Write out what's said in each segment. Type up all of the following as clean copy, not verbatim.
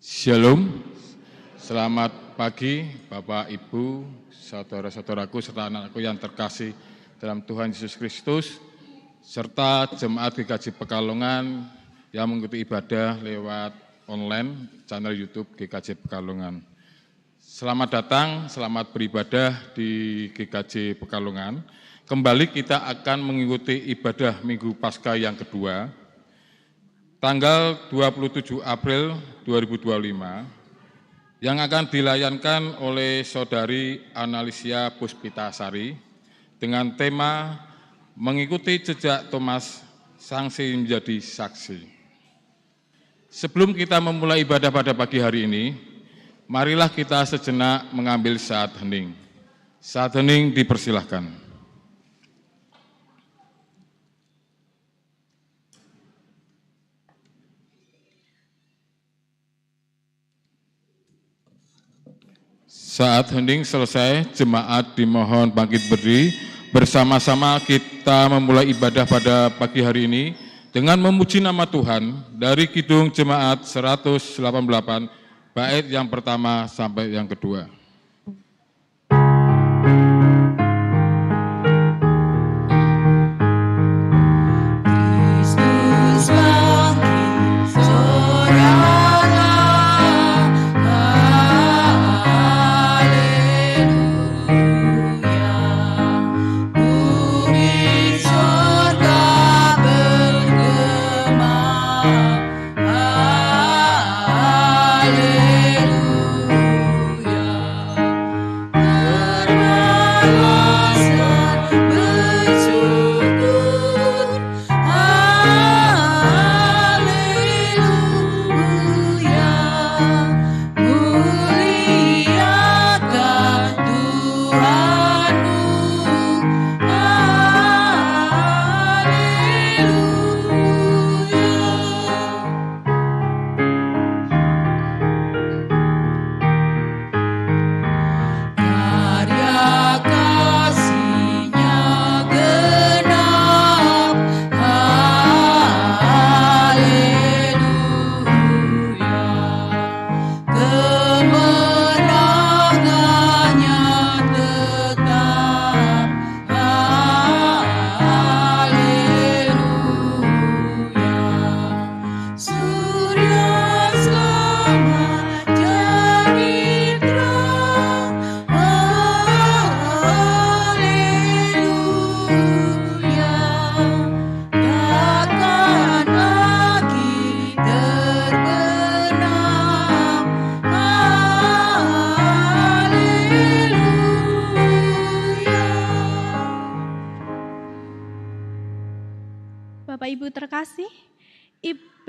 Shalom, selamat pagi Bapak, Ibu, saudara-saudaraku, serta anakku yang terkasih dalam Tuhan Yesus Kristus, serta jemaat GKJ Pekalongan yang mengikuti ibadah lewat online channel YouTube GKJ Pekalongan. Selamat datang, selamat beribadah di GKJ Pekalongan. Kembali kita akan mengikuti ibadah Minggu Paskah yang kedua, tanggal 27 April 2025, yang akan dilayankan oleh Saudari Analisia Puspitasari dengan tema mengikuti jejak Thomas, sanksi menjadi saksi. Sebelum kita memulai ibadah pada pagi hari ini, marilah kita sejenak mengambil saat hening. Saat hening dipersilahkan. Saat hening selesai, jemaat dimohon bangkit berdiri. Bersama-sama kita memulai ibadah pada pagi hari ini dengan memuji nama Tuhan dari Kidung Jemaat 188, bait yang pertama sampai yang kedua.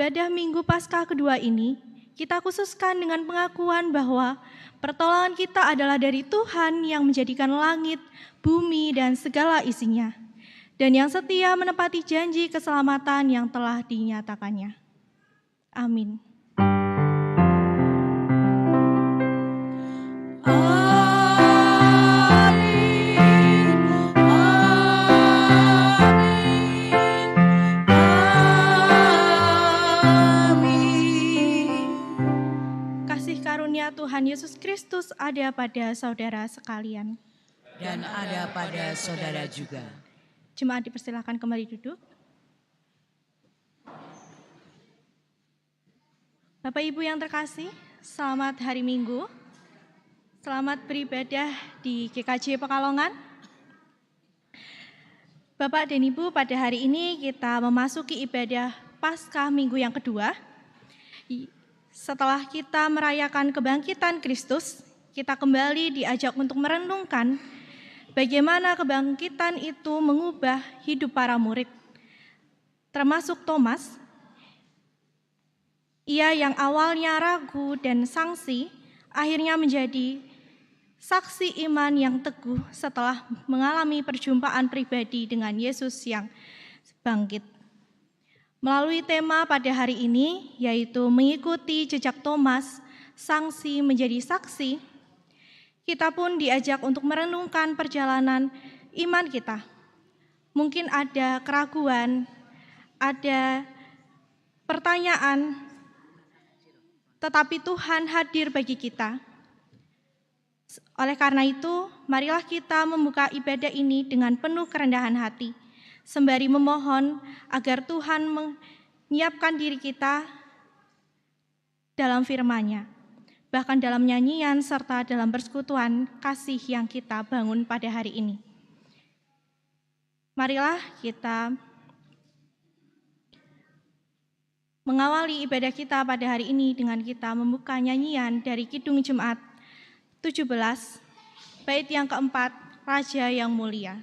Ibadah Minggu Paskah kedua ini, kita khususkan dengan pengakuan bahwa pertolongan kita adalah dari Tuhan yang menjadikan langit, bumi, dan segala isinya, dan yang setia menepati janji keselamatan yang telah dinyatakannya. Amin. Tuhan Yesus Kristus ada pada saudara sekalian. Dan ada pada saudara juga. Jemaat dipersilakan kembali duduk. Bapak Ibu yang terkasih, selamat hari Minggu. Selamat beribadah di GKJ Pekalongan. Bapak dan Ibu, pada hari ini kita memasuki ibadah Paskah Minggu yang kedua. Setelah kita merayakan kebangkitan Kristus, kita kembali diajak untuk merenungkan bagaimana kebangkitan itu mengubah hidup para murid, termasuk Thomas. Ia yang awalnya ragu dan sangsi, akhirnya menjadi saksi iman yang teguh setelah mengalami perjumpaan pribadi dengan Yesus yang bangkit. Melalui tema pada hari ini, yaitu mengikuti jejak Thomas, sanksi menjadi saksi, kita pun diajak untuk merenungkan perjalanan iman kita. Mungkin ada keraguan, ada pertanyaan, tetapi Tuhan hadir bagi kita. Oleh karena itu, marilah kita membuka ibadah ini dengan penuh kerendahan hati, sembari memohon agar Tuhan menyiapkan diri kita dalam firman-Nya, bahkan dalam nyanyian serta dalam persekutuan kasih yang kita bangun pada hari ini. Marilah kita mengawali ibadah kita pada hari ini dengan kita membuka nyanyian dari Kidung Jemaat 17, bait yang keempat, Raja yang Mulia.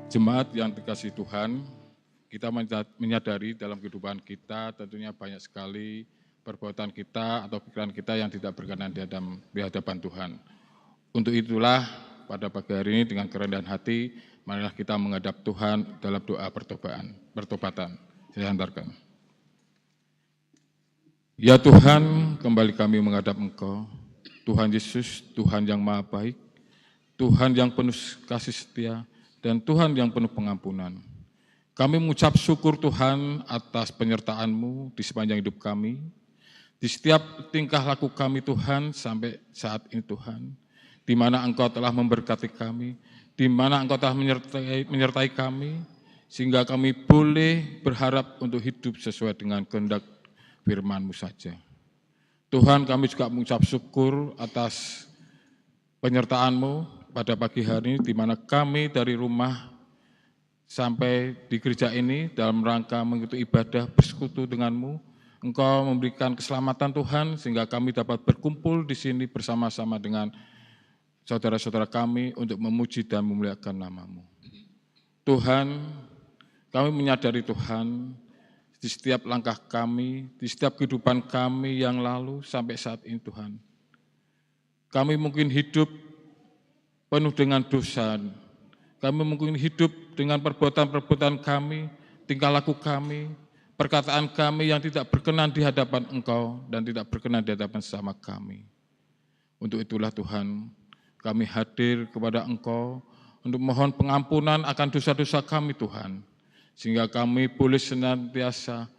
Jemaat yang dikasihi Tuhan, kita menyadari dalam kehidupan kita tentunya banyak sekali perbuatan kita atau pikiran kita yang tidak berkenan di hadapan Tuhan. Untuk itulah pada pagi hari ini dengan kerendahan hati, marilah kita menghadap Tuhan dalam doa pertobatan. Saya hantarkan. Ya Tuhan, kembali kami menghadap Engkau, Tuhan Yesus, Tuhan yang Maha Baik, Tuhan yang penuh kasih setia, dan Tuhan yang penuh pengampunan. Kami mengucap syukur Tuhan atas penyertaan-Mu di sepanjang hidup kami, di setiap tingkah laku kami Tuhan sampai saat ini Tuhan, di mana Engkau telah memberkati kami, di mana Engkau telah menyertai kami, sehingga kami boleh berharap untuk hidup sesuai dengan kehendak firman-Mu saja. Tuhan, kami juga mengucap syukur atas penyertaan-Mu pada pagi hari ini, di mana kami dari rumah sampai di gereja ini dalam rangka mengikuti ibadah bersekutu dengan-Mu. Engkau memberikan keselamatan Tuhan, sehingga kami dapat berkumpul di sini bersama-sama dengan saudara-saudara kami untuk memuji dan memuliakan nama-Mu. Tuhan, kami menyadari Tuhan, di setiap langkah kami, di setiap kehidupan kami yang lalu sampai saat ini Tuhan, kami mungkin hidup penuh dengan dosa. Kami mungkin hidup dengan perbuatan-perbuatan kami, tingkah laku kami, perkataan kami yang tidak berkenan di hadapan Engkau dan tidak berkenan di hadapan sesama kami. Untuk itulah Tuhan, kami hadir kepada Engkau untuk mohon pengampunan akan dosa-dosa kami Tuhan, sehingga kami boleh senantiasa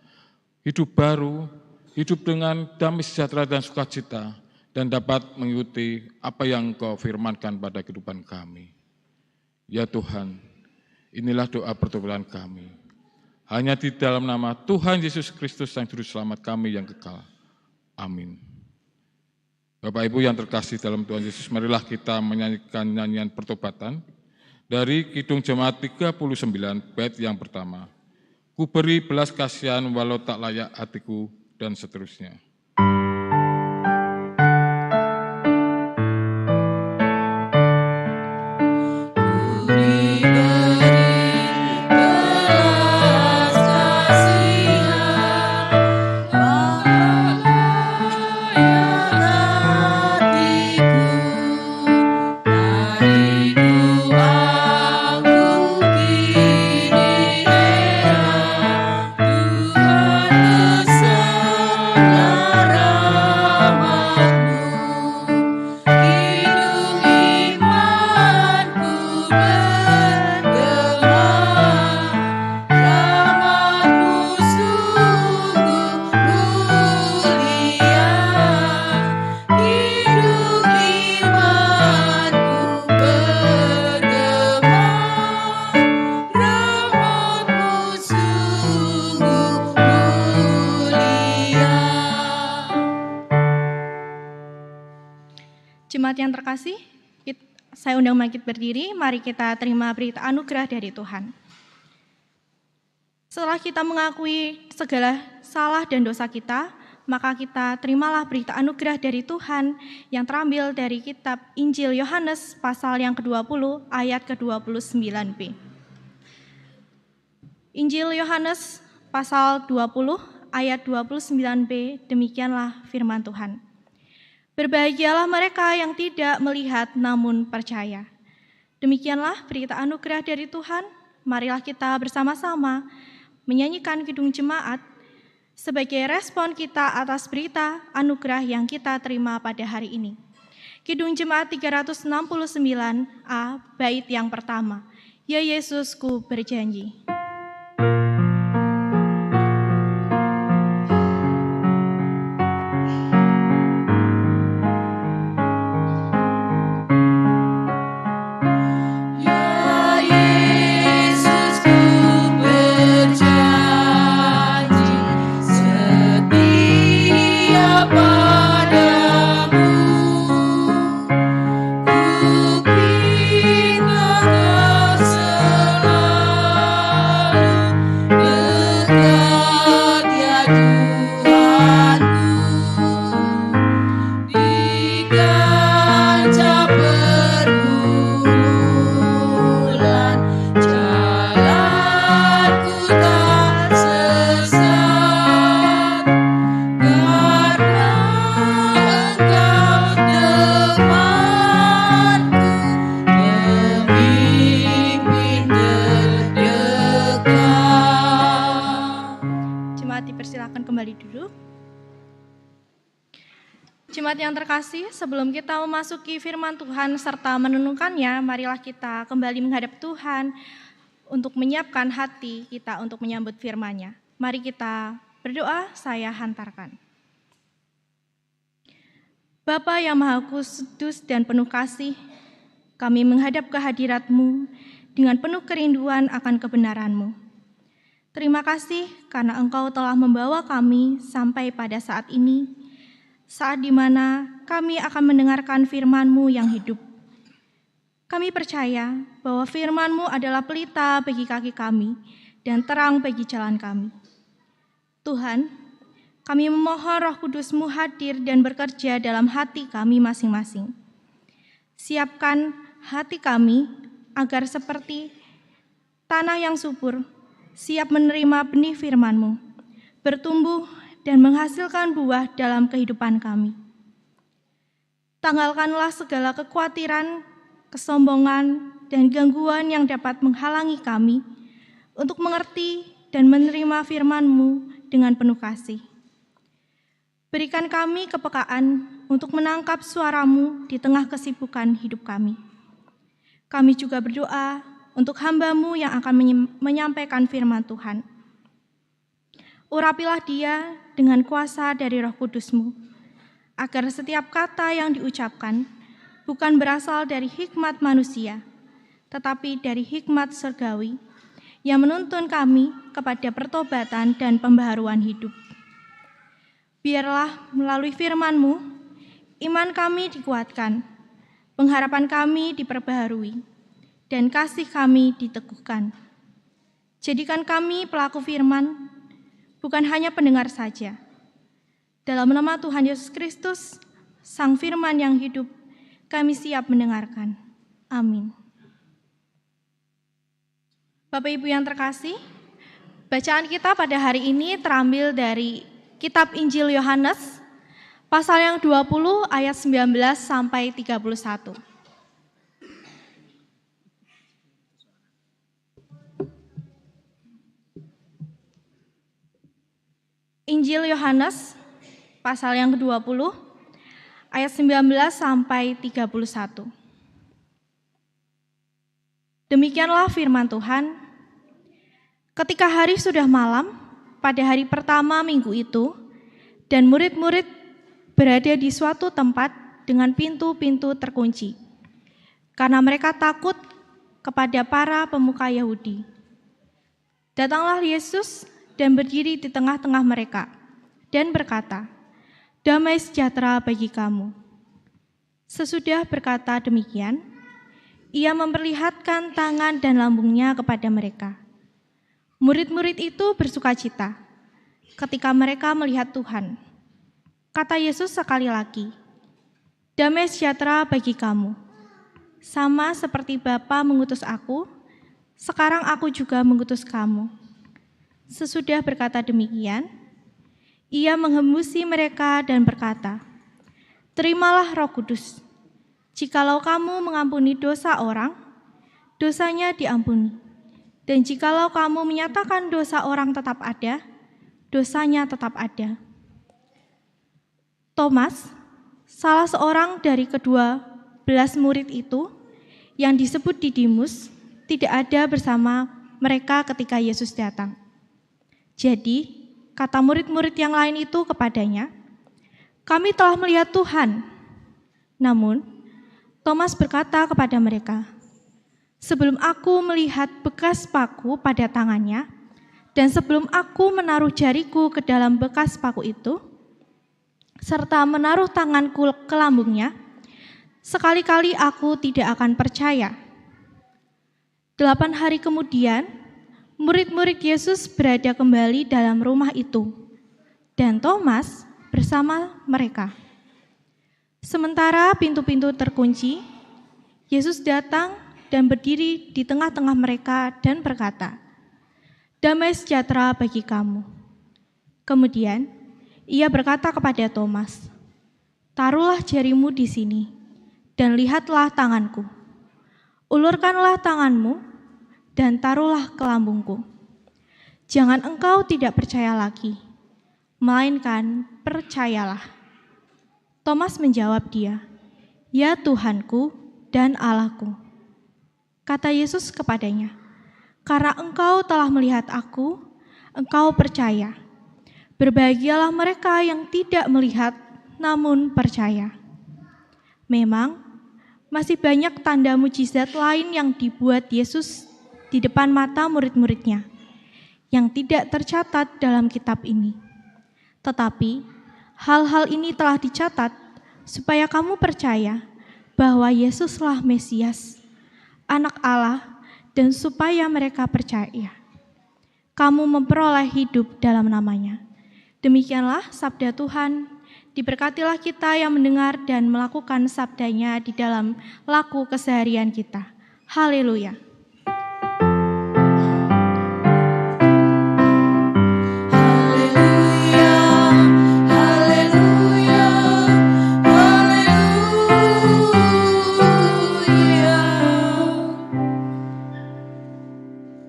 hidup baru, hidup dengan damai sejahtera dan sukacita, dan dapat mengikuti apa yang Engkau firmankan pada kehidupan kami. Ya Tuhan, inilah doa pertobatan kami. Hanya di dalam nama Tuhan Yesus Kristus Sang Juru Selamat kami yang kekal. Amin. Bapak Ibu yang terkasih dalam Tuhan Yesus, marilah kita menyanyikan nyanyian pertobatan dari Kidung Jemaat 39, bait yang pertama. Ku beri belas kasihan walau tak layak hatiku, dan seterusnya. Jemaat yang terkasih, saya undang bangkit berdiri, mari kita terima berita anugerah dari Tuhan. Setelah kita mengakui segala salah dan dosa kita, maka kita terimalah berita anugerah dari Tuhan yang terambil dari kitab Injil Yohanes pasal yang ke-20 ayat ke-29b. Injil Yohanes pasal 20 ayat 29b, demikianlah firman Tuhan. Berbahagialah mereka yang tidak melihat namun percaya. Demikianlah berita anugerah dari Tuhan. Marilah kita bersama-sama menyanyikan Kidung Jemaat sebagai respon kita atas berita anugerah yang kita terima pada hari ini. Kidung Jemaat 369a, bait yang pertama. Ya Yesusku berjanji. Jemaat yang terkasih, sebelum kita memasuki firman Tuhan serta menenungkannya, marilah kita kembali menghadap Tuhan untuk menyiapkan hati kita untuk menyambut firman-Nya. Mari kita berdoa, saya hantarkan. Bapa yang Maha Kudus dan penuh kasih, kami menghadap ke hadirat-Mu dengan penuh kerinduan akan kebenaran-Mu. Terima kasih karena Engkau telah membawa kami sampai pada saat ini, saat di mana kami akan mendengarkan firman-Mu yang hidup. Kami percaya bahwa firman-Mu adalah pelita bagi kaki kami dan terang bagi jalan kami. Tuhan, kami memohon Roh Kudus-Mu hadir dan bekerja dalam hati kami masing-masing. Siapkan hati kami agar seperti tanah yang subur, siap menerima benih firman-Mu, bertumbuh dan menghasilkan buah dalam kehidupan kami. Tanggalkanlah segala kekhawatiran, kesombongan, dan gangguan yang dapat menghalangi kami untuk mengerti dan menerima firman-Mu dengan penuh kasih. Berikan kami kepekaan untuk menangkap suara-Mu di tengah kesibukan hidup kami. Kami juga berdoa untuk hamba-Mu yang akan menyampaikan firman Tuhan. Urapilah dia dengan kuasa dari Roh Kudus-Mu, agar setiap kata yang diucapkan bukan berasal dari hikmat manusia, tetapi dari hikmat surgawi yang menuntun kami kepada pertobatan dan pembaharuan hidup. Biarlah melalui firman-Mu, iman kami dikuatkan, pengharapan kami diperbaharui, dan kasih kami diteguhkan. Jadikan kami pelaku firman, bukan hanya pendengar saja. Dalam nama Tuhan Yesus Kristus, Sang Firman yang hidup, kami siap mendengarkan. Amin. Bapak Ibu yang terkasih, bacaan kita pada hari ini terambil dari kitab Injil Yohanes, pasal yang 20 ayat 19 sampai 31. Injil Yohanes pasal yang ke-20 ayat 19 sampai 31. Demikianlah firman Tuhan. Ketika hari sudah malam, pada hari pertama minggu itu, dan murid-murid berada di suatu tempat dengan pintu-pintu terkunci, karena mereka takut kepada para pemuka Yahudi. Datanglah Yesus dan berdiri di tengah-tengah mereka, dan berkata, "Damai sejahtera bagi kamu." Sesudah berkata demikian, ia memperlihatkan tangan dan lambungnya kepada mereka. Murid-murid itu bersukacita ketika mereka melihat Tuhan. Kata Yesus sekali lagi, "Damai sejahtera bagi kamu. Sama seperti Bapa mengutus aku, sekarang aku juga mengutus kamu." Sesudah berkata demikian, ia menghembusi mereka dan berkata, "Terimalah Roh Kudus. Jikalau kamu mengampuni dosa orang, dosanya diampuni. Dan jikalau kamu menyatakan dosa orang tetap ada, dosanya tetap ada." Thomas, salah seorang dari ke-12 murid itu yang disebut Didimus, tidak ada bersama mereka ketika Yesus datang. Jadi, kata murid-murid yang lain itu kepadanya, "Kami telah melihat Tuhan." Namun, Thomas berkata kepada mereka, "Sebelum aku melihat bekas paku pada tangannya, dan sebelum aku menaruh jariku ke dalam bekas paku itu, serta menaruh tanganku ke lambungnya, sekali-kali aku tidak akan percaya." 8 hari kemudian, murid-murid Yesus berada kembali dalam rumah itu, dan Thomas bersama mereka. Sementara pintu-pintu terkunci, Yesus datang dan berdiri di tengah-tengah mereka dan berkata, "Damai sejahtera bagi kamu." Kemudian ia berkata kepada Thomas, "Taruhlah jarimu di sini, dan lihatlah tanganku. Ulurkanlah tanganmu, dan taruhlah ke lambungku. Jangan engkau tidak percaya lagi, melainkan percayalah." Thomas menjawab dia, "Ya Tuhanku dan Allahku." Kata Yesus kepadanya, "Karena engkau telah melihat aku, engkau percaya. Berbahagialah mereka yang tidak melihat namun percaya." Memang, masih banyak tanda mujizat lain yang dibuat Yesus di depan mata murid-muridnya, yang tidak tercatat dalam kitab ini. Tetapi, hal-hal ini telah dicatat supaya kamu percaya bahwa Yesuslah Mesias, Anak Allah, dan supaya mereka percaya kamu memperoleh hidup dalam namanya. Demikianlah sabda Tuhan. Diberkatilah kita yang mendengar dan melakukan sabdanya di dalam laku keseharian kita. Haleluya.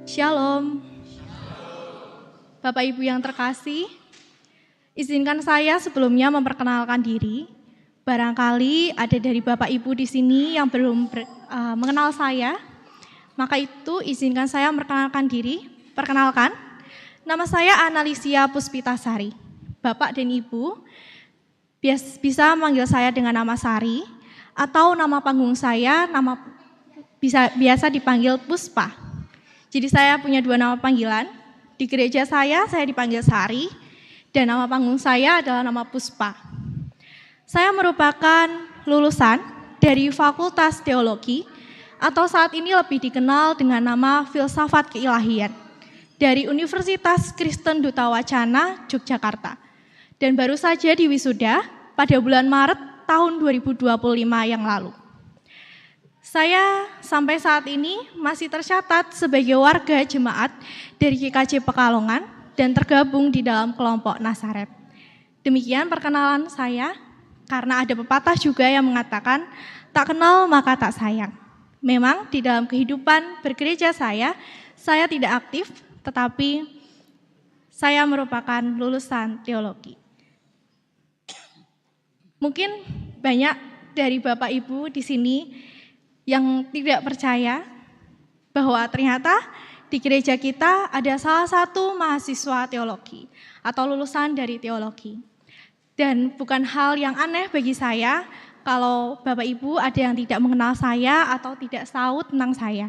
Shalom. Bapak Ibu yang terkasih, izinkan saya sebelumnya memperkenalkan diri. Barangkali ada dari Bapak Ibu di sini yang belum mengenal saya, maka itu izinkan saya memperkenalkan diri. Perkenalkan, nama saya Analisia Puspitasari. Bapak dan Ibu bisa manggil saya dengan nama Sari, atau nama panggung saya biasa dipanggil Puspa. Jadi saya punya 2 nama panggilan. Di gereja saya dipanggil Sari, dan nama panggung saya adalah nama Puspa. Saya merupakan lulusan dari Fakultas Teologi, atau saat ini lebih dikenal dengan nama Filsafat Keilahian, dari Universitas Kristen Duta Wacana, Yogyakarta. Dan baru saja diwisuda pada bulan Maret tahun 2025 yang lalu. Saya sampai saat ini masih tercatat sebagai warga jemaat dari GKJ Pekalongan dan tergabung di dalam kelompok Nasaret. Demikian perkenalan saya, karena ada pepatah juga yang mengatakan, "Tak kenal maka tak sayang." Memang di dalam kehidupan bergereja saya tidak aktif, tetapi saya merupakan lulusan teologi. Mungkin banyak dari Bapak Ibu di sini yang tidak percaya bahwa ternyata di gereja kita ada salah satu mahasiswa teologi atau lulusan dari teologi. Dan bukan hal yang aneh bagi saya kalau Bapak Ibu ada yang tidak mengenal saya atau tidak tahu tentang saya.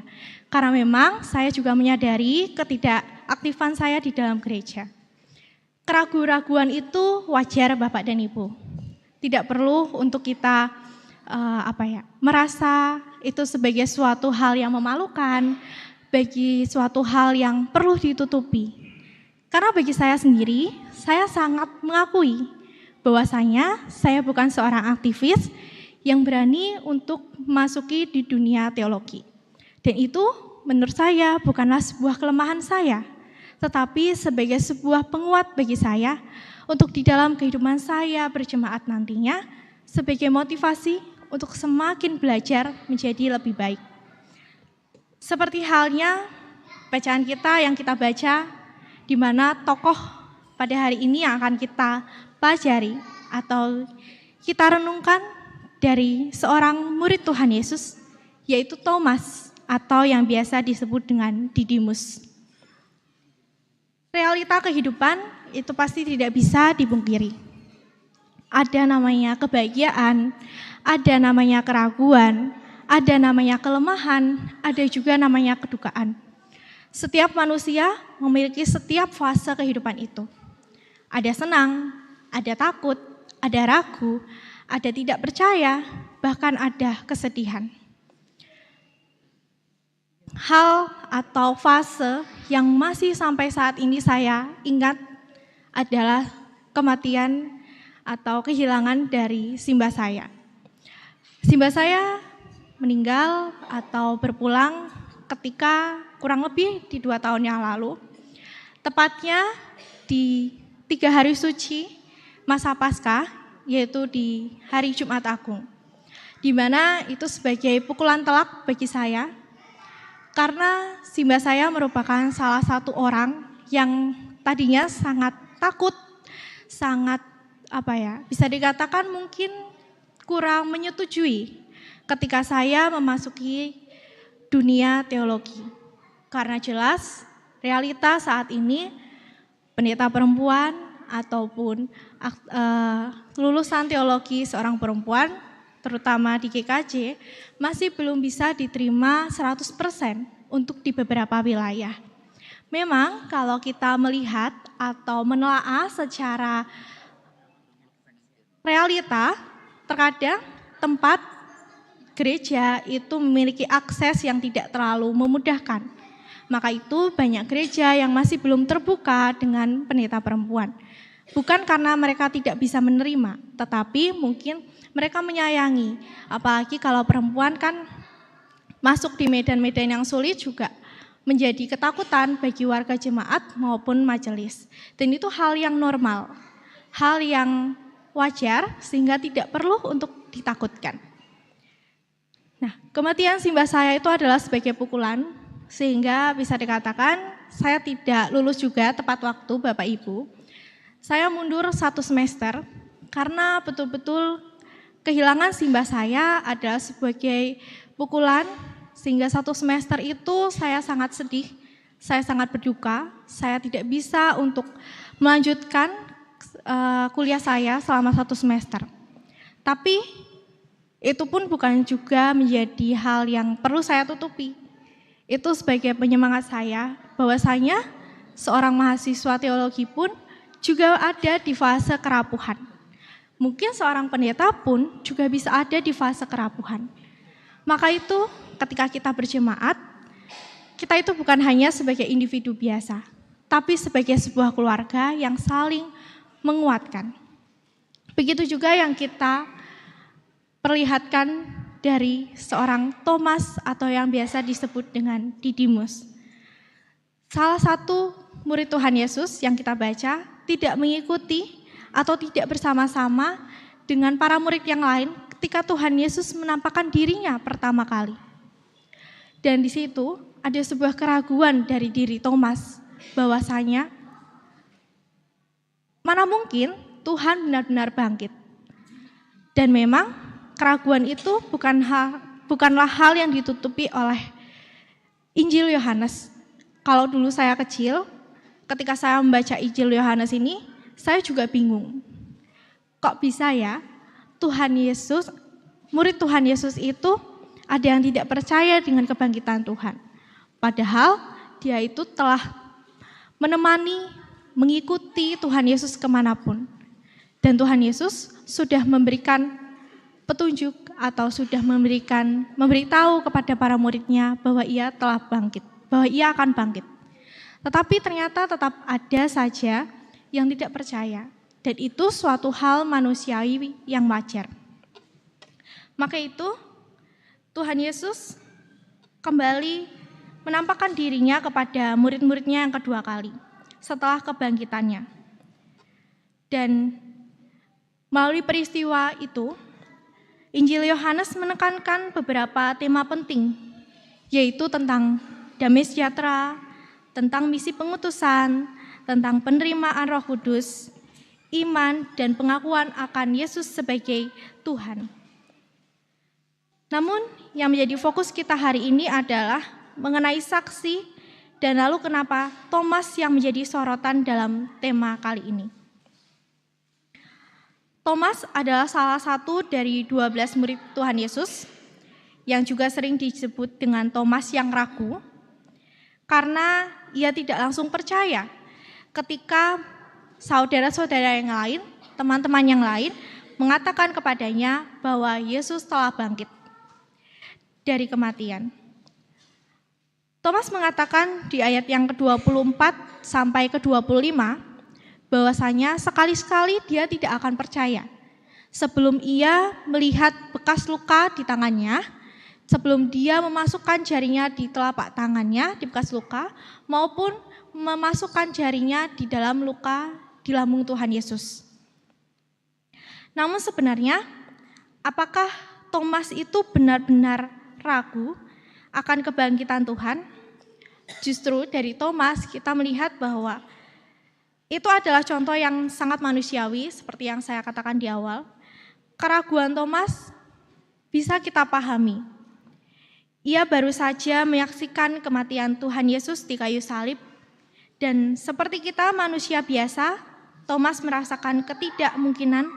Karena memang saya juga menyadari ketidakaktifan saya di dalam gereja. Keraguan-raguan itu wajar Bapak dan Ibu. Tidak perlu untuk kita merasa itu sebagai suatu hal yang memalukan, bagi suatu hal yang perlu ditutupi. Karena bagi saya sendiri, saya sangat mengakui bahwasanya saya bukan seorang aktivis yang berani untuk memasuki di dunia teologi. Dan itu menurut saya bukanlah sebuah kelemahan saya, tetapi sebagai sebuah penguat bagi saya untuk di dalam kehidupan saya berjemaat nantinya, sebagai motivasi untuk semakin belajar menjadi lebih baik. Seperti halnya bacaan kita yang kita baca, di mana tokoh pada hari ini yang akan kita pelajari atau kita renungkan dari seorang murid Tuhan Yesus, yaitu Thomas atau yang biasa disebut dengan Didimus. Realita kehidupan itu pasti tidak bisa dipungkiri. Ada namanya kebahagiaan, ada namanya keraguan, ada namanya kelemahan, ada juga namanya kedukaan. Setiap manusia memiliki setiap fase kehidupan itu. Ada senang, ada takut, ada ragu, ada tidak percaya, bahkan ada kesedihan. Hal atau fase yang masih sampai saat ini saya ingat adalah kematian atau kehilangan dari simbah saya. Simbah saya meninggal atau berpulang ketika kurang lebih di 2 tahun yang lalu, tepatnya di 3 hari suci masa Paskah, yaitu di hari Jumat Agung, di mana itu sebagai pukulan telak bagi saya, karena simbah saya merupakan salah satu orang yang tadinya sangat takut, sangat bisa dikatakan mungkin kurang menyetujui ketika saya memasuki dunia teologi. Karena jelas realita saat ini pendeta perempuan ataupun lulusan teologi seorang perempuan, terutama di GKJ, masih belum bisa diterima 100% untuk di beberapa wilayah. Memang kalau kita melihat atau menelaah secara realita, terkadang tempat gereja itu memiliki akses yang tidak terlalu memudahkan. Maka itu banyak gereja yang masih belum terbuka dengan pendeta perempuan. Bukan karena mereka tidak bisa menerima, tetapi mungkin mereka menyayangi. Apalagi kalau perempuan kan masuk di medan-medan yang sulit juga menjadi ketakutan bagi warga jemaat maupun majelis. Dan itu hal yang normal, hal yang wajar sehingga tidak perlu untuk ditakutkan. Nah, kematian simbah saya itu adalah sebagai pukulan, sehingga bisa dikatakan saya tidak lulus juga tepat waktu Bapak Ibu. Saya mundur 1 semester karena betul-betul kehilangan simbah saya adalah sebagai pukulan, sehingga 1 semester itu saya sangat sedih, saya sangat berduka, saya tidak bisa untuk melanjutkan kuliah saya selama 1 semester. Tapi itu pun bukan juga menjadi hal yang perlu saya tutupi. Itu sebagai penyemangat saya bahwasanya seorang mahasiswa teologi pun juga ada di fase kerapuhan. Mungkin seorang pendeta pun juga bisa ada di fase kerapuhan. Maka itu ketika kita berjemaat, kita itu bukan hanya sebagai individu biasa, tapi sebagai sebuah keluarga yang saling menguatkan. Begitu juga yang kita perlihatkan dari seorang Thomas atau yang biasa disebut dengan Didimus. Salah satu murid Tuhan Yesus yang kita baca tidak mengikuti atau tidak bersama-sama dengan para murid yang lain ketika Tuhan Yesus menampakkan dirinya pertama kali. Dan di situ ada sebuah keraguan dari diri Thomas bahwasanya mana mungkin Tuhan benar-benar bangkit. Dan memang keraguan itu bukanlah hal yang ditutupi oleh Injil Yohanes. Kalau dulu saya kecil, ketika saya membaca Injil Yohanes ini, saya juga bingung. Kok bisa ya Tuhan Yesus, murid Tuhan Yesus itu ada yang tidak percaya dengan kebangkitan Tuhan. Padahal dia itu telah menemani, mengikuti Tuhan Yesus kemanapun. Dan Tuhan Yesus sudah memberikan petunjuk atau sudah memberitahu kepada para muridnya bahwa ia telah bangkit. bahwa ia akan bangkit. Tetapi ternyata tetap ada saja yang tidak percaya, dan itu suatu hal manusiawi yang wajar. Maka itu Tuhan Yesus kembali menampakkan dirinya kepada murid-muridnya yang kedua kali setelah kebangkitannya. Dan melalui peristiwa itu, Injil Yohanes menekankan beberapa tema penting, yaitu tentang damai sejahtera, tentang misi pengutusan, tentang penerimaan Roh Kudus, iman, dan pengakuan akan Yesus sebagai Tuhan. Namun, yang menjadi fokus kita hari ini adalah mengenai saksi, dan lalu kenapa Thomas yang menjadi sorotan dalam tema kali ini. Thomas adalah salah satu dari 12 murid Tuhan Yesus, yang juga sering disebut dengan Thomas yang ragu, karena ia tidak langsung percaya ketika saudara-saudara yang lain, teman-teman yang lain, mengatakan kepadanya bahwa Yesus telah bangkit dari kematian. Thomas mengatakan di ayat yang ke-24 sampai ke-25 bahwasanya sekali-sekali dia tidak akan percaya sebelum ia melihat bekas luka di tangannya, sebelum dia memasukkan jarinya di telapak tangannya di bekas luka, maupun memasukkan jarinya di dalam luka di lambung Tuhan Yesus. Namun sebenarnya, apakah Thomas itu benar-benar ragu akan kebangkitan Tuhan? Justru dari Thomas kita melihat bahwa itu adalah contoh yang sangat manusiawi seperti yang saya katakan di awal. Keraguan Thomas bisa kita pahami. Ia baru saja menyaksikan kematian Tuhan Yesus di kayu salib, dan seperti kita manusia biasa, Thomas merasakan ketidakmungkinan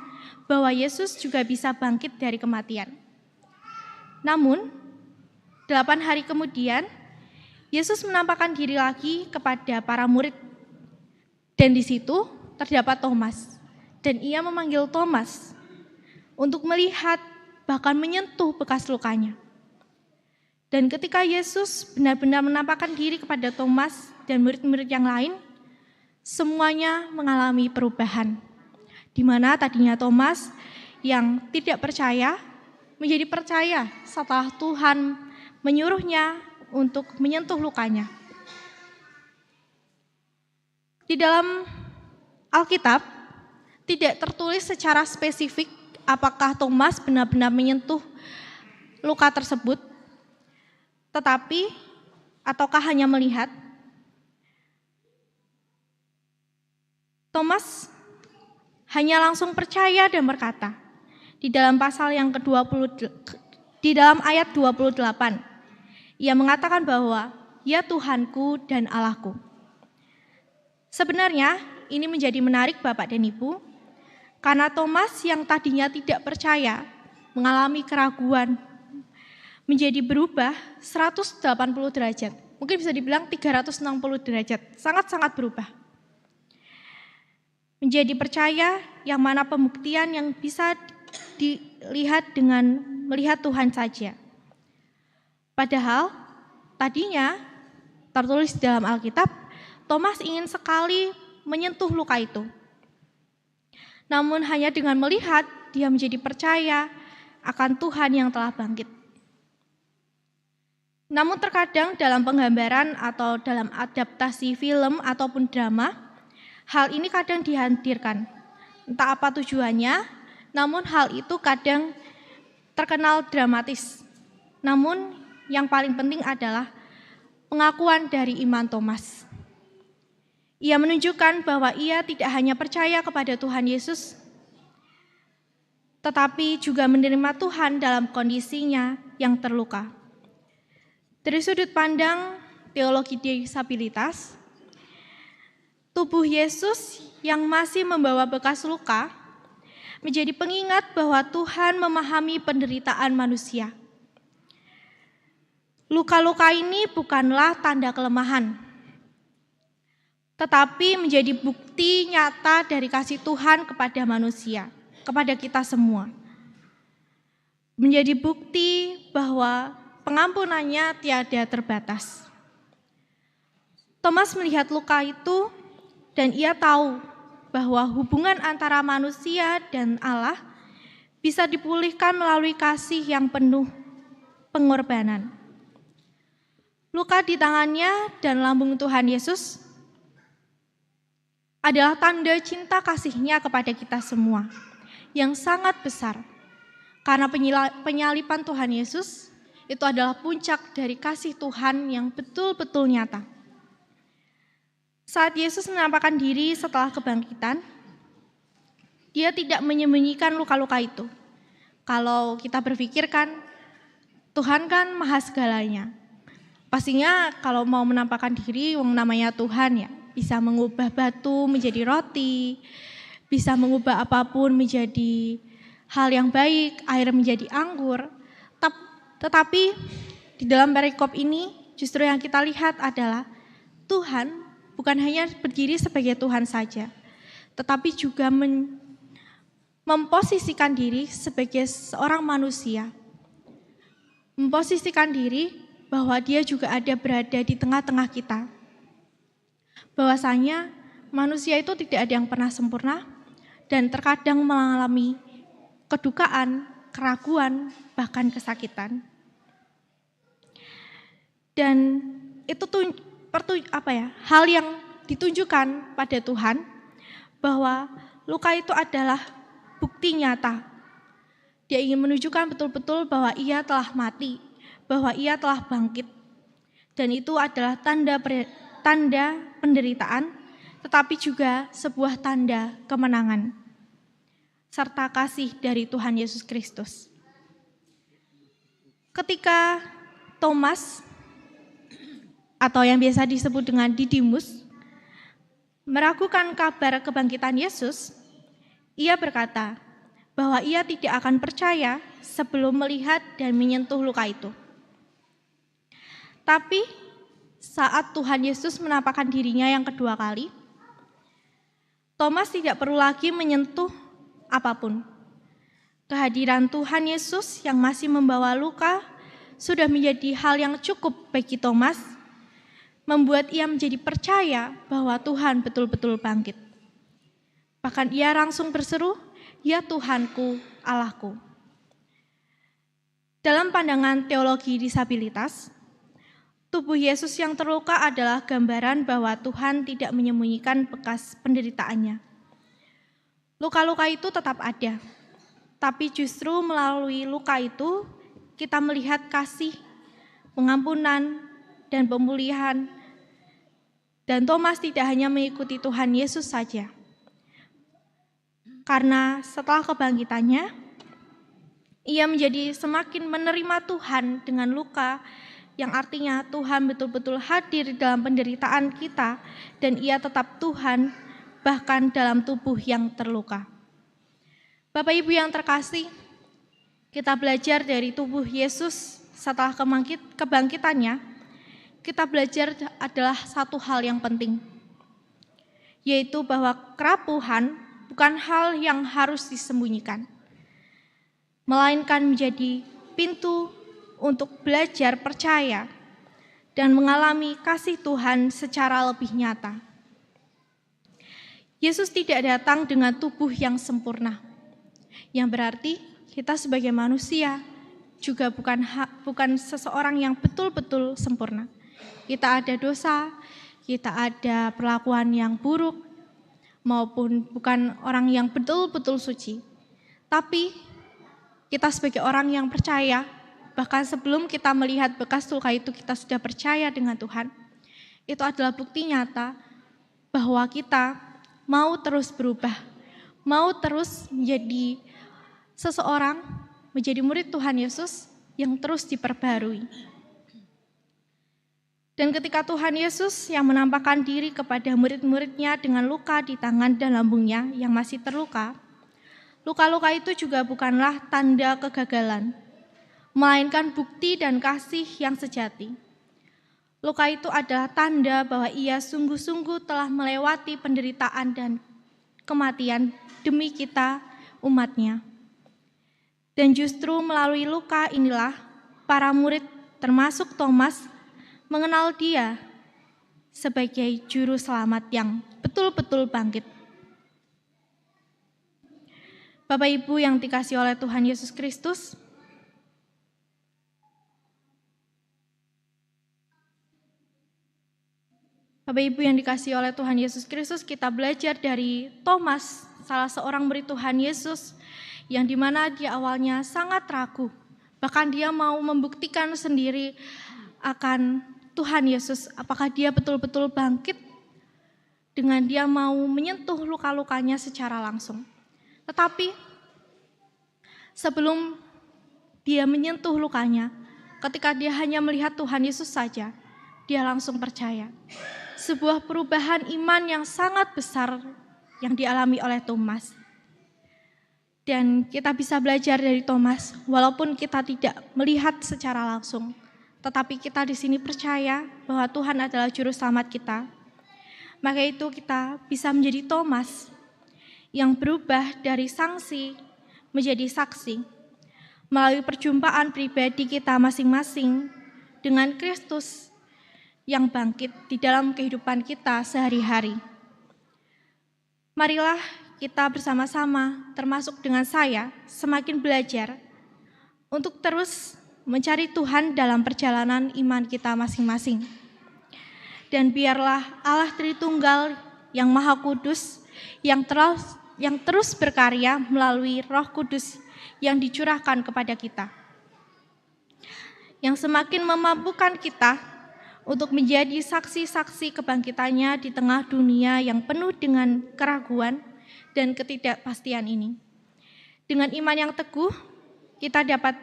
bahwa Yesus juga bisa bangkit dari kematian. Namun, 8 hari kemudian, Yesus menampakkan diri lagi kepada para murid. Dan di situ terdapat Thomas. Dan ia memanggil Thomas untuk melihat bahkan menyentuh bekas lukanya. Dan ketika Yesus benar-benar menampakkan diri kepada Thomas dan murid-murid yang lain, semuanya mengalami perubahan. Di mana tadinya Thomas yang tidak percaya menjadi percaya setelah Tuhan menyuruhnya untuk menyentuh lukanya. Di dalam Alkitab tidak tertulis secara spesifik apakah Thomas benar-benar menyentuh luka tersebut, tetapi ataukah hanya melihat. Thomas hanya langsung percaya dan berkata di dalam pasal yang ke-20, di dalam ayat 28. Ia mengatakan bahwa, "Ya Tuhanku dan Allahku." Sebenarnya ini menjadi menarik Bapak dan Ibu, karena Thomas yang tadinya tidak percaya, mengalami keraguan, menjadi berubah 180 derajat. Mungkin bisa dibilang 360 derajat, sangat-sangat berubah. Menjadi percaya yang mana pembuktian yang bisa dilihat dengan melihat Tuhan saja. Padahal tadinya tertulis dalam Alkitab, Thomas ingin sekali menyentuh luka itu. Namun hanya dengan melihat, dia menjadi percaya akan Tuhan yang telah bangkit. Namun terkadang dalam penggambaran atau dalam adaptasi film ataupun drama, hal ini kadang dihadirkan. Entah apa tujuannya, namun hal itu kadang terkenal dramatis. Namun yang paling penting adalah pengakuan dari iman Thomas. Ia menunjukkan bahwa ia tidak hanya percaya kepada Tuhan Yesus, tetapi juga menerima Tuhan dalam kondisinya yang terluka. Dari sudut pandang teologi disabilitas, tubuh Yesus yang masih membawa bekas luka menjadi pengingat bahwa Tuhan memahami penderitaan manusia. Luka-luka ini bukanlah tanda kelemahan, tetapi menjadi bukti nyata dari kasih Tuhan kepada manusia, kepada kita semua. Menjadi bukti bahwa pengampunannya tiada terbatas. Thomas melihat luka itu dan ia tahu bahwa hubungan antara manusia dan Allah bisa dipulihkan melalui kasih yang penuh pengorbanan. Luka di tangannya dan lambung Tuhan Yesus adalah tanda cinta kasih-Nya kepada kita semua yang sangat besar. Karena penyaliban Tuhan Yesus itu adalah puncak dari kasih Tuhan yang betul-betul nyata. Saat Yesus menampakkan diri setelah kebangkitan, Dia tidak menyembunyikan luka-luka itu. Kalau kita berpikirkan, Tuhan kan maha segalanya. Pastinya kalau mau menampakkan diri, yang namanya Tuhan ya, bisa mengubah batu menjadi roti, bisa mengubah apapun menjadi hal yang baik, air menjadi anggur. Tetapi di dalam perikop ini justru yang kita lihat adalah Tuhan bukan hanya berdiri sebagai Tuhan saja, tetapi juga memposisikan diri sebagai seorang manusia. Memposisikan diri bahwa Dia juga ada berada di tengah-tengah kita. Bahwasanya manusia itu tidak ada yang pernah sempurna dan terkadang mengalami kedukaan, keraguan, bahkan kesakitan. Dan itu hal yang ditunjukkan pada Tuhan bahwa luka itu adalah bukti nyata. Dia ingin menunjukkan betul-betul bahwa Ia telah mati, bahwa Ia telah bangkit. Dan itu adalah tanda penderitaan, tetapi juga sebuah tanda kemenangan serta kasih dari Tuhan Yesus Kristus. Ketika Thomas atau yang biasa disebut dengan Didimus meragukan kabar kebangkitan Yesus, ia berkata bahwa ia tidak akan percaya sebelum melihat dan menyentuh luka itu. Tapi saat Tuhan Yesus menampakkan dirinya yang kedua kali, Thomas tidak perlu lagi menyentuh apapun. Kehadiran Tuhan Yesus yang masih membawa luka sudah menjadi hal yang cukup bagi Thomas, membuat ia menjadi percaya bahwa Tuhan betul-betul bangkit. Bahkan ia langsung berseru, "Ya Tuhanku, Allahku." Dalam pandangan teologi disabilitas, tubuh Yesus yang terluka adalah gambaran bahwa Tuhan tidak menyembunyikan bekas penderitaannya. Luka-luka itu tetap ada, tapi justru melalui luka itu kita melihat kasih, pengampunan, dan pemulihan. Dan Thomas tidak hanya mengikuti Tuhan Yesus saja. Karena setelah kebangkitannya, ia menjadi semakin menerima Tuhan dengan luka, yang artinya Tuhan betul-betul hadir dalam penderitaan kita, dan ia tetap Tuhan bahkan dalam tubuh yang terluka. Bapak Ibu yang terkasih, kita belajar dari tubuh Yesus setelah kebangkitannya. Kita belajar adalah satu hal yang penting, yaitu bahwa kerapuhan bukan hal yang harus disembunyikan, melainkan menjadi pintu untuk belajar percaya dan mengalami kasih Tuhan secara lebih nyata. Yesus tidak datang dengan tubuh yang sempurna, yang berarti kita sebagai manusia juga bukan seseorang yang betul-betul sempurna. Kita ada dosa, kita ada perlakuan yang buruk, maupun bukan orang yang betul-betul suci. Tapi kita sebagai orang yang percaya, bahkan sebelum kita melihat bekas luka itu kita sudah percaya dengan Tuhan. Itu adalah bukti nyata bahwa kita mau terus berubah, mau terus menjadi seseorang, menjadi murid Tuhan Yesus yang terus diperbarui. Dan ketika Tuhan Yesus yang menampakkan diri kepada murid-muridnya dengan luka di tangan dan lambungnya yang masih terluka, luka-luka itu juga bukanlah tanda kegagalan, melainkan bukti dan kasih yang sejati. Luka itu adalah tanda bahwa ia sungguh-sungguh telah melewati penderitaan dan kematian demi kita, umat-Nya. Dan justru melalui luka inilah para murid termasuk Thomas mengenal Dia sebagai juru selamat yang betul-betul bangkit. Bapak Ibu yang dikasihi oleh Tuhan Yesus Kristus, Bapak Ibu yang dikasihi oleh Tuhan Yesus Kristus, kita belajar dari Thomas, salah seorang murid Tuhan Yesus, yang dimana dia awalnya sangat ragu. Bahkan dia mau membuktikan sendiri akan Tuhan Yesus, apakah dia betul-betul bangkit dengan dia mau menyentuh luka-lukanya secara langsung. Tetapi sebelum dia menyentuh lukanya, ketika dia hanya melihat Tuhan Yesus saja, dia langsung percaya. Sebuah perubahan iman yang sangat besar yang dialami oleh Thomas. Dan kita bisa belajar dari Thomas, walaupun kita tidak melihat secara langsung, tetapi kita di sini percaya bahwa Tuhan adalah juru selamat kita. Maka itu kita bisa menjadi Thomas yang berubah dari sanksi menjadi saksi melalui perjumpaan pribadi kita masing-masing dengan Kristus yang bangkit di dalam kehidupan kita sehari-hari. Marilah kita bersama-sama, termasuk dengan saya, semakin belajar untuk terus mencari Tuhan dalam perjalanan iman kita masing-masing. Dan biarlah Allah Tritunggal yang Maha Kudus, yang terus berkarya melalui Roh Kudus yang dicurahkan kepada kita, yang semakin memampukan kita untuk menjadi saksi-saksi kebangkitannya di tengah dunia yang penuh dengan keraguan dan ketidakpastian ini. Dengan iman yang teguh, kita dapat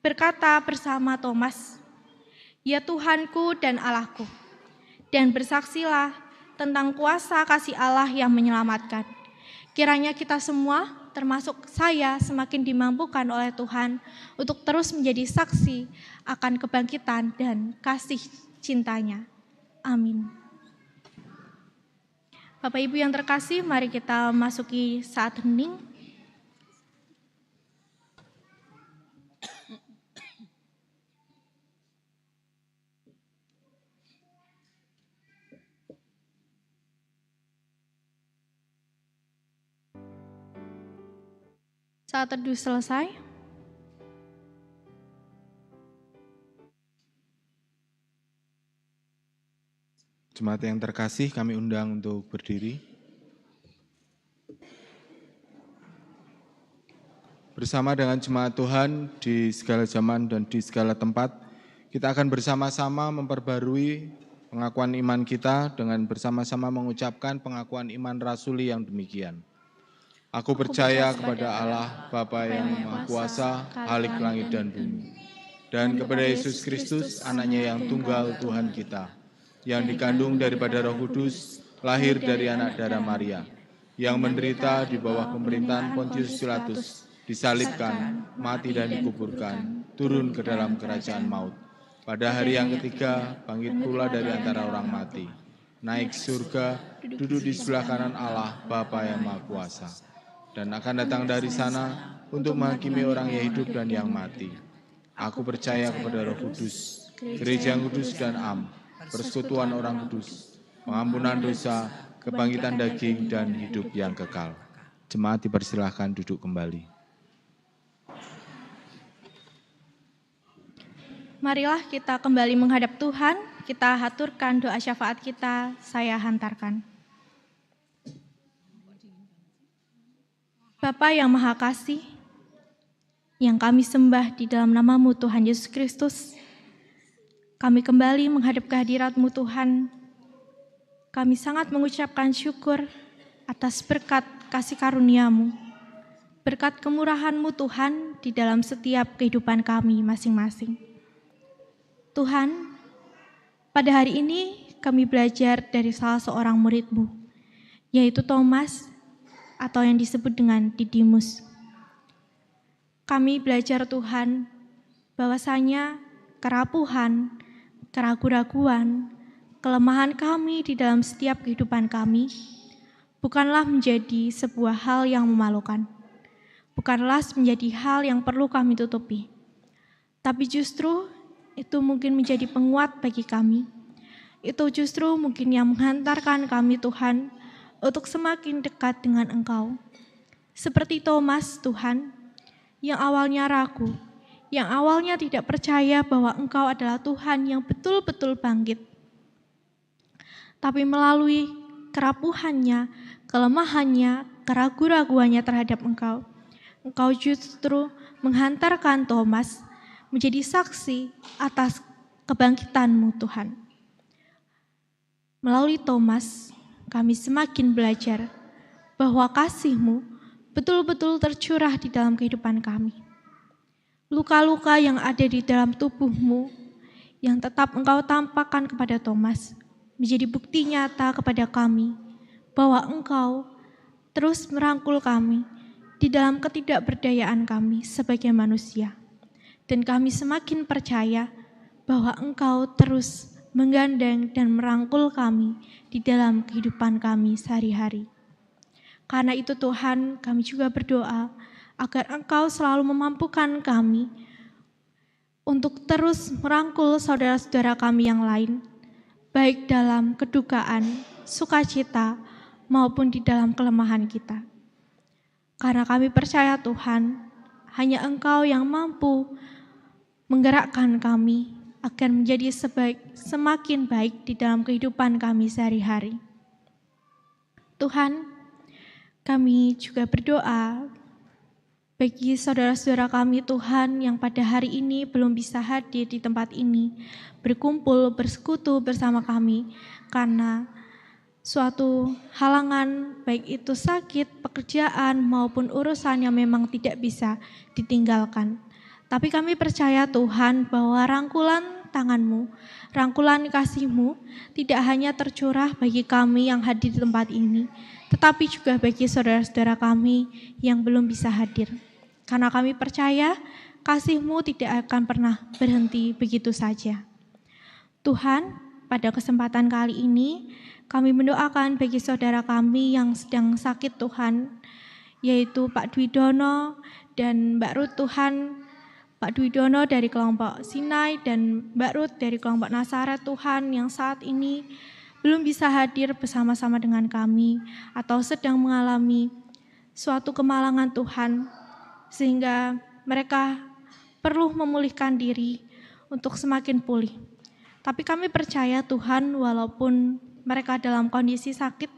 berkata bersama Thomas, "Ya Tuhanku dan Allahku," dan bersaksilah tentang kuasa kasih Allah yang menyelamatkan. Kiranya kita semua, termasuk saya, semakin dimampukan oleh Tuhan untuk terus menjadi saksi akan kebangkitan dan kasih cintanya. Amin. Bapak Ibu yang terkasih, mari kita masuki saat hening. Saat teduh selesai. Jemaat yang terkasih, kami undang untuk berdiri. Bersama dengan jemaat Tuhan di segala zaman dan di segala tempat, kita akan bersama-sama memperbarui pengakuan iman kita dengan bersama-sama mengucapkan pengakuan iman rasuli yang demikian. Aku percaya kepada Allah, Bapa yang Maha Kuasa, Khalik langit dan bumi, dan kepada Yesus Kristus, anaknya yang tunggal Tuhan kita, yang dikandung daripada Roh Kudus, lahir dari anak darah Maria, yang menderita di bawah pemerintahan Pontius Pilatus, disalibkan, mati dan dikuburkan, turun ke dalam kerajaan maut. Pada hari yang ketiga, bangkit pula dari antara orang mati, naik surga, duduk di sebelah kanan Allah, Bapa yang Maha Kuasa, dan akan datang dari sana untuk menghakimi orang yang hidup dan yang mati. Aku percaya kepada Roh Kudus, Gereja yang kudus dan am, persekutuan orang kudus, pengampunan dosa, kebangkitan daging, dan hidup yang kekal. Jemaat dipersilahkan duduk kembali. Marilah kita kembali menghadap Tuhan, kita haturkan doa syafaat kita, saya hantarkan. Bapa yang Maha Kasih, yang kami sembah di dalam nama-Mu Tuhan Yesus Kristus, kami kembali menghadap kehadirat-Mu Tuhan. Kami sangat mengucapkan syukur atas berkat kasih karunia-Mu, berkat kemurahan-Mu Tuhan di dalam setiap kehidupan kami masing-masing. Tuhan, pada hari ini kami belajar dari salah seorang murid-Mu, yaitu Thomas, atau yang disebut dengan Didimus. Kami belajar Tuhan, bahwasanya kerapuhan, keraguan-raguan, kelemahan kami di dalam setiap kehidupan kami bukanlah menjadi sebuah hal yang memalukan, bukanlah menjadi hal yang perlu kami tutupi, tapi justru itu mungkin menjadi penguat bagi kami, itu justru mungkin yang menghantarkan kami Tuhan untuk semakin dekat dengan Engkau. Seperti Thomas Tuhan, yang awalnya ragu, yang awalnya tidak percaya bahwa Engkau adalah Tuhan yang betul-betul bangkit. Tapi melalui kerapuhannya, kelemahannya, keraguan-raguannya terhadap Engkau, Engkau justru menghantarkan Thomas menjadi saksi atas kebangkitan-Mu Tuhan. Melalui Thomas, kami semakin belajar bahwa kasih-Mu betul-betul tercurah di dalam kehidupan kami. Luka-luka yang ada di dalam tubuh-Mu yang tetap Engkau tampakkan kepada Thomas menjadi bukti nyata kepada kami bahwa Engkau terus merangkul kami di dalam ketidakberdayaan kami sebagai manusia. Dan kami semakin percaya bahwa Engkau terus menggandeng dan merangkul kami di dalam kehidupan kami sehari-hari. Karena itu Tuhan, kami juga berdoa agar Engkau selalu memampukan kami untuk terus merangkul saudara-saudara kami yang lain, baik dalam kedukaan, sukacita, maupun di dalam kelemahan kita. Karena kami percaya Tuhan, hanya Engkau yang mampu menggerakkan kami agar menjadi semakin baik di dalam kehidupan kami sehari-hari. Tuhan, kami juga berdoa bagi saudara-saudara kami Tuhan yang pada hari ini belum bisa hadir di tempat ini, berkumpul, bersekutu bersama kami karena suatu halangan, baik itu sakit, pekerjaan, maupun urusan yang memang tidak bisa ditinggalkan. Tapi kami percaya Tuhan bahwa rangkulan tangan-Mu, rangkulan kasih-Mu tidak hanya tercurah bagi kami yang hadir di tempat ini, tetapi juga bagi saudara-saudara kami yang belum bisa hadir. Karena kami percaya kasih-Mu tidak akan pernah berhenti begitu saja. Tuhan, pada kesempatan kali ini, kami mendoakan bagi saudara kami yang sedang sakit Tuhan, yaitu Pak Dwi Dono dan Mbak Ruth Tuhan. Pak Dwi Dono dari kelompok Sinai dan Mbak Ruth dari kelompok Nasaret Tuhan yang saat ini belum bisa hadir bersama-sama dengan kami atau sedang mengalami suatu kemalangan Tuhan sehingga mereka perlu memulihkan diri untuk semakin pulih. Tapi kami percaya Tuhan, walaupun mereka dalam kondisi sakit,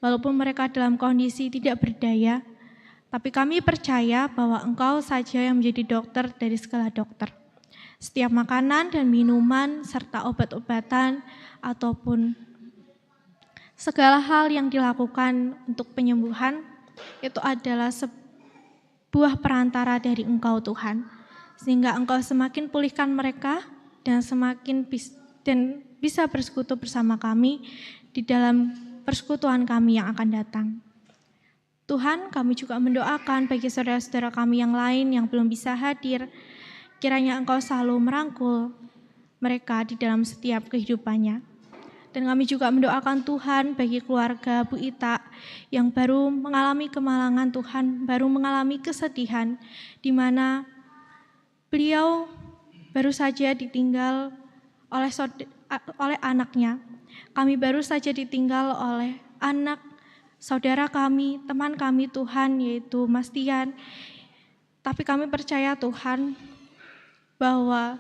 walaupun mereka dalam kondisi tidak berdaya, tapi kami percaya bahwa Engkau saja yang menjadi dokter dari segala dokter. Setiap makanan dan minuman serta obat-obatan ataupun segala hal yang dilakukan untuk penyembuhan itu adalah sebuah perantara dari Engkau Tuhan. Sehingga Engkau semakin pulihkan mereka dan semakin bisa bersekutu bersama kami di dalam persekutuan kami yang akan datang. Tuhan, kami juga mendoakan bagi saudara-saudara kami yang lain yang belum bisa hadir, kiranya Engkau selalu merangkul mereka di dalam setiap kehidupannya. Dan kami juga mendoakan Tuhan bagi keluarga Bu Ita yang baru mengalami kemalangan Tuhan, baru mengalami kesedihan, di mana beliau baru saja ditinggal oleh anaknya. Kami baru saja ditinggal oleh anak saudara kami, teman kami Tuhan, yaitu Mas Tian. Tapi kami percaya Tuhan bahwa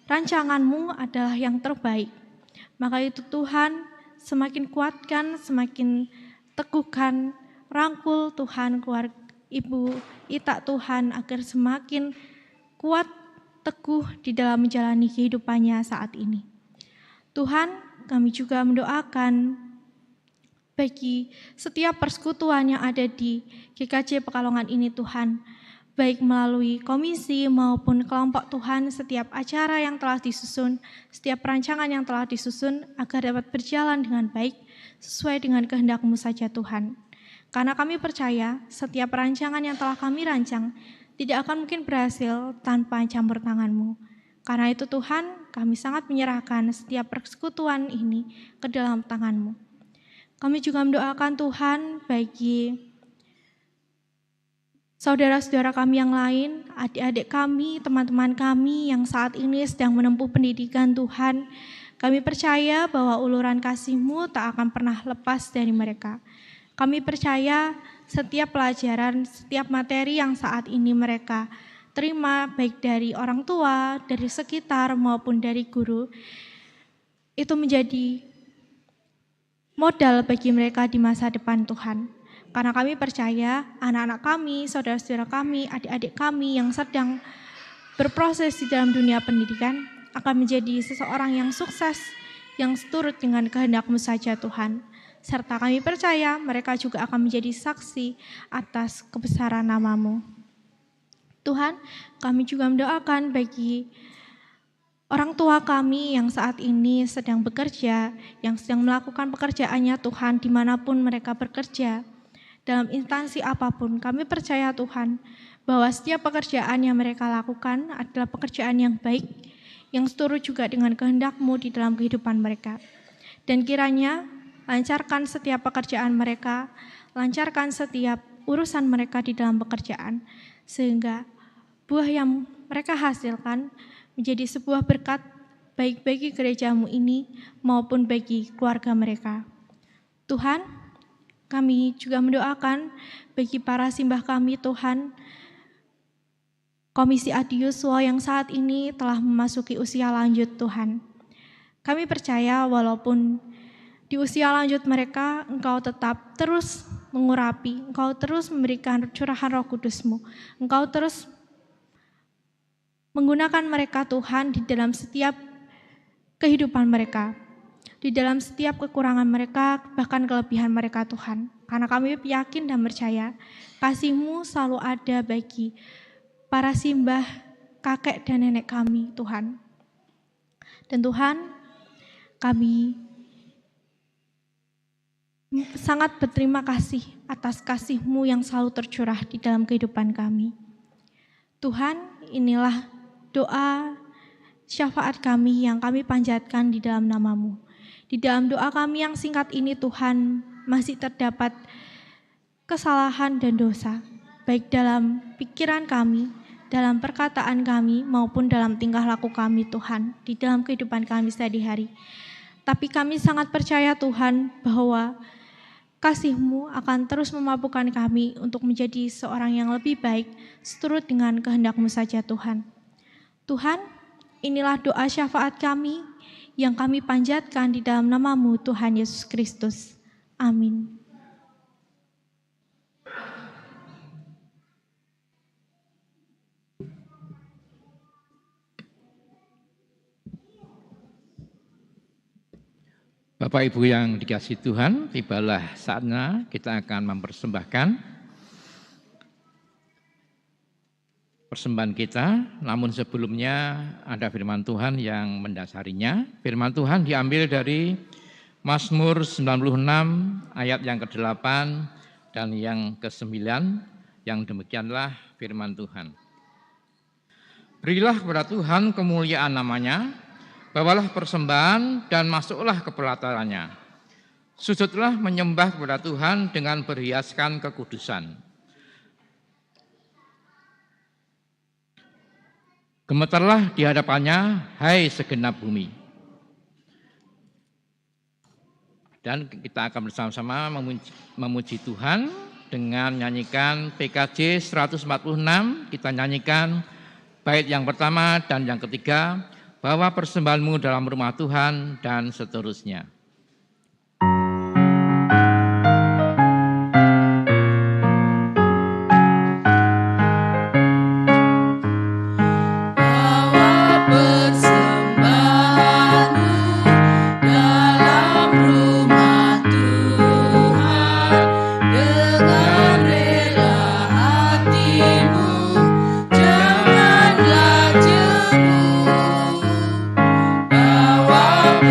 rancangan-Mu adalah yang terbaik. Maka itu Tuhan semakin kuatkan, semakin teguhkan, rangkul Tuhan keluarga Ibu Ita Tuhan agar semakin kuat, teguh di dalam menjalani kehidupannya saat ini. Tuhan, kami juga mendoakan bagi setiap persekutuan yang ada di GKJ Pekalongan ini Tuhan, baik melalui komisi maupun kelompok Tuhan, setiap acara yang telah disusun, setiap perancangan yang telah disusun agar dapat berjalan dengan baik sesuai dengan kehendak-Mu saja Tuhan. Karena kami percaya setiap perancangan yang telah kami rancang tidak akan mungkin berhasil tanpa campur tangan-Mu. Karena itu Tuhan, kami sangat menyerahkan setiap persekutuan ini ke dalam tangan-Mu. Kami juga mendoakan Tuhan bagi saudara-saudara kami yang lain, adik-adik kami, teman-teman kami yang saat ini sedang menempuh pendidikan Tuhan. Kami percaya bahwa uluran kasih-Mu tak akan pernah lepas dari mereka. Kami percaya setiap pelajaran, setiap materi yang saat ini mereka terima, baik dari orang tua, dari sekitar, maupun dari guru, itu menjadi modal bagi mereka di masa depan Tuhan. Karena kami percaya anak-anak kami, saudara-saudara kami, adik-adik kami yang sedang berproses di dalam dunia pendidikan akan menjadi seseorang yang sukses, yang seturut dengan kehendak-Mu saja Tuhan. Serta kami percaya mereka juga akan menjadi saksi atas kebesaran nama-Mu. Tuhan, kami juga mendoakan bagi orang tua kami yang saat ini sedang bekerja, yang sedang melakukan pekerjaannya Tuhan dimanapun mereka bekerja, dalam instansi apapun. Kami percaya Tuhan bahwa setiap pekerjaan yang mereka lakukan adalah pekerjaan yang baik, yang seturut juga dengan kehendak-Mu di dalam kehidupan mereka. Dan kiranya lancarkan setiap pekerjaan mereka, lancarkan setiap urusan mereka di dalam pekerjaan, sehingga buah yang mereka hasilkan menjadi sebuah berkat baik bagi gereja-Mu ini maupun bagi keluarga mereka. Tuhan, kami juga mendoakan bagi para simbah kami Tuhan, Komisi Adiuswa yang saat ini telah memasuki usia lanjut Tuhan. Kami percaya walaupun di usia lanjut mereka, Engkau tetap terus mengurapi, Engkau terus memberikan curahan Roh Kudus-Mu, Engkau terus menggunakan mereka Tuhan di dalam setiap kehidupan mereka, di dalam setiap kekurangan mereka, bahkan kelebihan mereka Tuhan. Karena kami yakin dan percaya kasih-Mu selalu ada bagi para simbah, kakek dan nenek kami Tuhan. Dan Tuhan, kami sangat berterima kasih atas kasih-Mu yang selalu tercurah di dalam kehidupan kami. Tuhan, inilah doa syafaat kami yang kami panjatkan di dalam nama-Mu. Di dalam doa kami yang singkat ini Tuhan, masih terdapat kesalahan dan dosa, baik dalam pikiran kami, dalam perkataan kami, maupun dalam tingkah laku kami Tuhan, di dalam kehidupan kami sehari-hari. Tapi kami sangat percaya Tuhan bahwa kasih-Mu akan terus memampukan kami untuk menjadi seorang yang lebih baik, seturut dengan kehendak-Mu saja Tuhan. Tuhan, inilah doa syafaat kami yang kami panjatkan di dalam nama-Mu Tuhan Yesus Kristus. Amin. Bapak Ibu yang dikasihi Tuhan, tibalah saatnya kita akan mempersembahkan persembahan kita. Namun sebelumnya ada firman Tuhan yang mendasarinya. Firman Tuhan diambil dari Mazmur 96 ayat yang ke-8 dan yang ke-9, yang demikianlah firman Tuhan. Berilah kepada Tuhan kemuliaan namanya, bawalah persembahan dan masuklah ke pelatarannya. Sujudlah menyembah kepada Tuhan dengan berhiaskan kekudusan. Gemetarlah di hadapannya, hai segenap bumi. Dan kita akan bersama-sama memuji Tuhan dengan nyanyikan PKJ 146. Kita nyanyikan bait yang pertama dan yang ketiga, bawa persembahanmu dalam rumah Tuhan, dan seterusnya.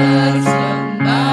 Bersembah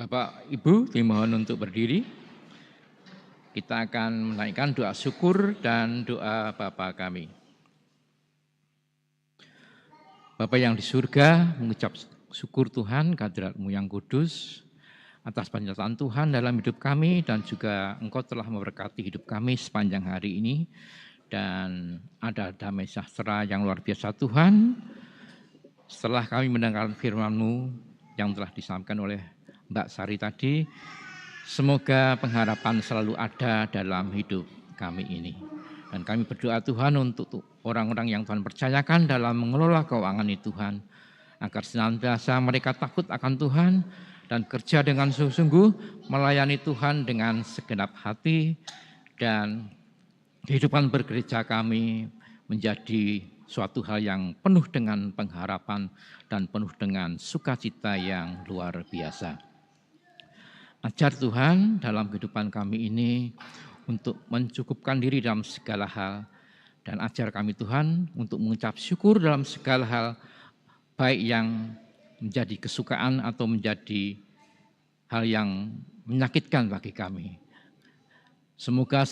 Bapak, Ibu, dimohon untuk berdiri. Kita akan menaikkan doa syukur dan doa Bapa kami. Bapa yang di surga, mengucap syukur Tuhan, kehadirat-Mu yang kudus, atas penyertaan Tuhan dalam hidup kami, dan juga Engkau telah memberkati hidup kami sepanjang hari ini, dan ada damai sejahtera yang luar biasa Tuhan. Setelah kami mendengar firman-Mu yang telah disampaikan oleh Mbak Sari tadi, semoga pengharapan selalu ada dalam hidup kami ini. Dan kami berdoa Tuhan untuk orang-orang yang Tuhan percayakan dalam mengelola keuangan ini Tuhan, agar senantiasa mereka takut akan Tuhan dan kerja dengan sungguh-sungguh melayani Tuhan dengan segenap hati, dan kehidupan bergereja kami menjadi suatu hal yang penuh dengan pengharapan dan penuh dengan sukacita yang luar biasa. Ajar Tuhan dalam kehidupan kami ini untuk mencukupkan diri dalam segala hal, dan ajar kami Tuhan untuk mengucap syukur dalam segala hal, baik yang menjadi kesukaan atau menjadi hal yang menyakitkan bagi kami. Semoga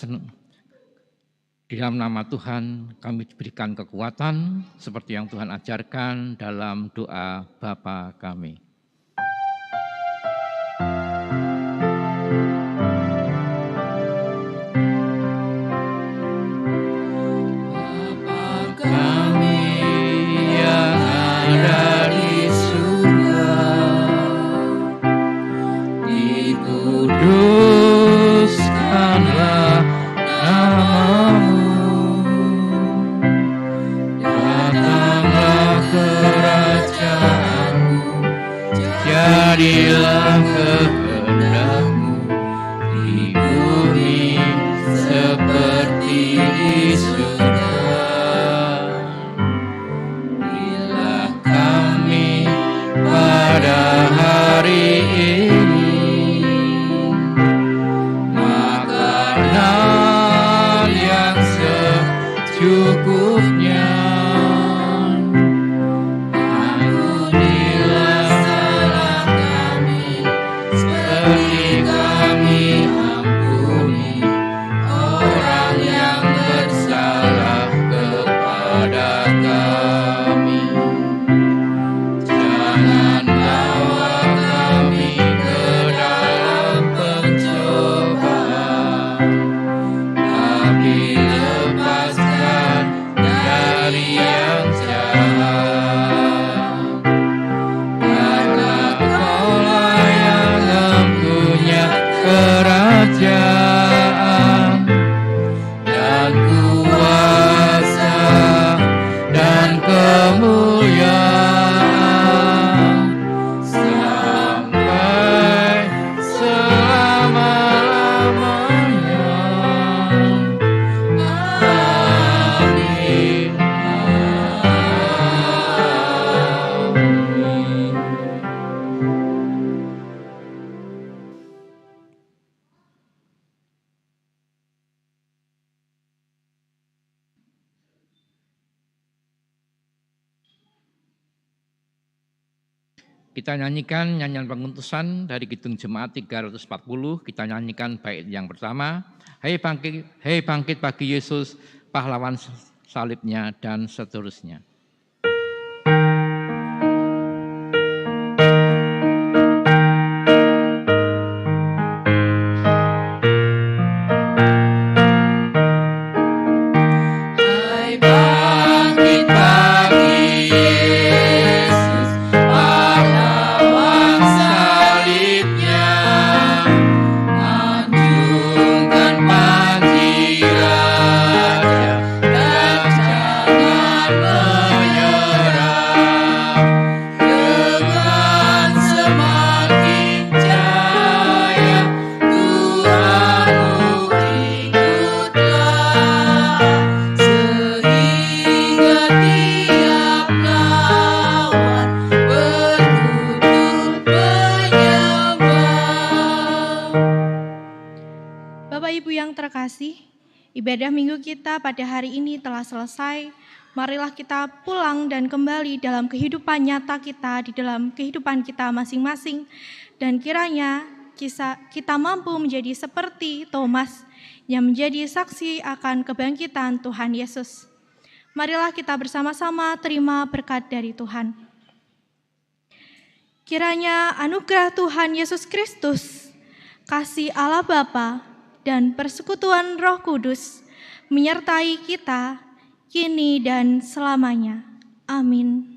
di dalam nama Tuhan kami diberikan kekuatan seperti yang Tuhan ajarkan dalam doa Bapa kami. Jadilah kehendak-Mu di bumi seperti di surga. Berilah kami pada hari ini makanan yang secukupnya. Kita nyanyikan nyanyian pengutusan dari Kidung Jemaat 340. Kita nyanyikan bait yang pertama, Hei bangkit pagi Yesus, pahlawan salibnya, dan seterusnya. Ibadah minggu kita pada hari ini telah selesai. Marilah kita pulang dan kembali dalam kehidupan nyata kita, di dalam kehidupan kita masing-masing. Dan kiranya kita mampu menjadi seperti Thomas yang menjadi saksi akan kebangkitan Tuhan Yesus. Marilah kita bersama-sama terima berkat dari Tuhan. Kiranya anugerah Tuhan Yesus Kristus, kasih Allah Bapa, dan persekutuan Roh Kudus menyertai kita kini dan selamanya. Amin.